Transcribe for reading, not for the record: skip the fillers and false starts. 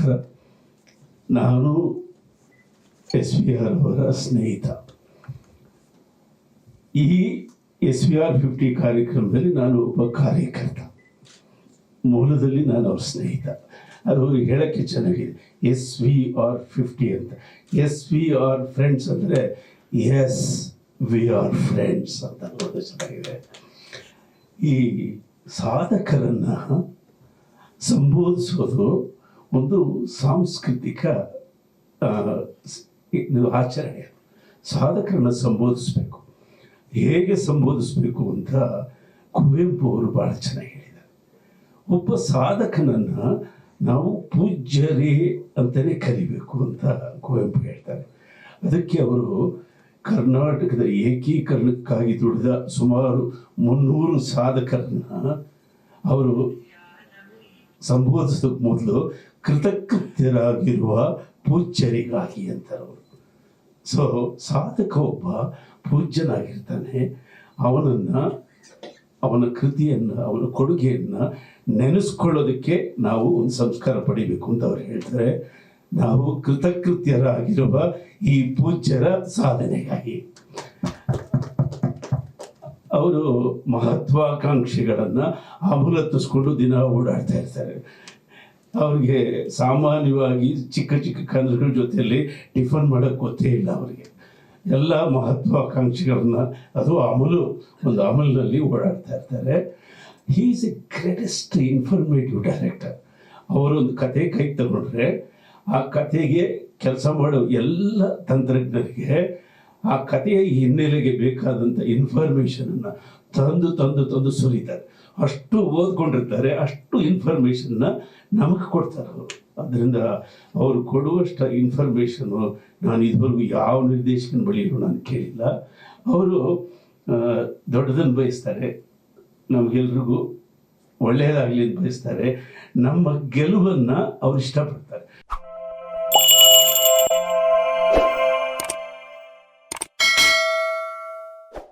ನಮಸ್ಕಾರ. ನಾನು SVR ಅವರ ಸ್ನೇಹಿತ. ಈ SVR 50 ಕಾರ್ಯಕ್ರಮದಲ್ಲಿ ನಾನು ಒಬ್ಬ ಕಾರ್ಯಕರ್ತ. ಮೂಲದಲ್ಲಿ ನಾನು ಅವ್ರ ಸ್ನೇಹಿತ. ಅದು ಹೇಳೋಕ್ಕೆ ಚೆನ್ನಾಗಿದೆ, SVR 50 ಅಂತ. SVR ಫ್ರೆಂಡ್ಸ್ ಅಂದರೆ ಎಸ್ ವಿ ಆರ್ ಫ್ರೆಂಡ್ಸ್ ಅಂತ ಅನ್ನೋದು ಚೆನ್ನಾಗಿದೆ. ಈ ಸಾಧಕರನ್ನು ಸಂಬೋಧಿಸೋದು ಒಂದು ಸಾಂಸ್ಕೃತಿಕ ಆಚರಣೆ. ಸಾಧಕರನ್ನು ಸಂಬೋಧಿಸಬೇಕು. ಹೇಗೆ ಸಂಬೋಧಿಸಬೇಕು ಅಂತ ಕುವೆಂಪು ಅವರು ಭಾಳ ಚೆನ್ನಾಗಿ ಹೇಳಿದ್ದಾರೆ. ಒಬ್ಬ ಸಾಧಕನನ್ನು ನಾವು ಪೂಜ್ಯರೇ ಅಂತಲೇ ಕರಿಬೇಕು ಅಂತ ಕುವೆಂಪು ಹೇಳ್ತಾರೆ. ಅದಕ್ಕೆ ಅವರು ಕರ್ನಾಟಕದ ಏಕೀಕರಣಕ್ಕಾಗಿ ದುಡಿದ ಸುಮಾರು 300 ಸಾಧಕರನ್ನು ಅವರು ಸಂಬೋಧಿಸೋದಕ್ಕೆ ಮೊದಲು ಕೃತಕೃತ್ಯರಾಗಿರುವ ಪೂಜ್ಯರಿಗಾಗಿ ಅಂತಾರೆ ಅವರು. ಸೊ ಸಾಧಕ ಒಬ್ಬ ಪೂಜ್ಯನಾಗಿರ್ತಾನೆ. ಅವನ ಕೃತಿಯನ್ನು, ಅವನ ಕೊಡುಗೆಯನ್ನು ನೆನೆಸ್ಕೊಳ್ಳೋದಕ್ಕೆ ನಾವು ಒಂದು ಸಂಸ್ಕಾರ ಪಡಿಬೇಕು ಅಂತ ಅವ್ರು ಹೇಳ್ತಾರೆ. ನಾವು ಕೃತಕೃತ್ಯರಾಗಿರುವ ಈ ಪೂಜ್ಯರ ಸಾಧನೆಗಾಗಿ ಅವರು ಮಹತ್ವಾಕಾಂಕ್ಷಿಗಳನ್ನು ಆಮೂಲತ್ತಿಸ್ಕೊಂಡು ದಿನ ಓಡಾಡ್ತಾ ಇರ್ತಾರೆ. ಅವ್ರಿಗೆ ಸಾಮಾನ್ಯವಾಗಿ ಚಿಕ್ಕ ಚಿಕ್ಕ ಕನಸುಗಳ ಜೊತೆಯಲ್ಲಿ ಟಿಫನ್ ಮಾಡೋಕ್ಕೆ ಗೊತ್ತೇ ಇಲ್ಲ. ಅವರಿಗೆ ಎಲ್ಲ ಮಹತ್ವಾಕಾಂಕ್ಷಿಗಳನ್ನ ಅದು ಒಂದು ಅಮಲಿನಲ್ಲಿ ಓಡಾಡ್ತಾ ಇರ್ತಾರೆ. He is A greatest informative director. ಅವರೊಂದು ಕತೆ ಕೈ ತಗೊಂಡ್ರೆ ಆ ಕತೆಗೆ ಕೆಲಸ ಮಾಡೋ ಎಲ್ಲ ತಂತ್ರಜ್ಞರಿಗೆ ಆ ಕಥೆಯ ಹಿನ್ನೆಲೆಗೆ ಬೇಕಾದಂಥ ಇನ್ಫಾರ್ಮೇಷನನ್ನು ತಂದು ಸುರಿತಾರೆ. ಅಷ್ಟು ಓದ್ಕೊಂಡಿರ್ತಾರೆ, ಅಷ್ಟು ಇನ್ಫಾರ್ಮೇಷನ್ನ ನಮಗೆ ಕೊಡ್ತಾರೆ ಅವರು. ಅದರಿಂದ ಅವರು ಕೊಡುವಷ್ಟು ಇನ್ಫಾರ್ಮೇಷನು ನಾನು ಇದುವರೆಗೂ ಯಾವ ನಿರ್ದೇಶಕನ ಬಳಿಯೂ ನಾನು ಕೇಳಿಲ್ಲ. ಅವರು ದೊಡ್ಡದನ್ನು ಬಯಸ್ತಾರೆ, ನಮಗೆಲ್ರಿಗೂ ಒಳ್ಳೆಯದಾಗಲಿ ಅಂತ ಬಯಸ್ತಾರೆ. ನಮ್ಮ ಗೆಲುವನ್ನು ಅವ್ರು ಇಷ್ಟಪಡ್ತಾರೆ.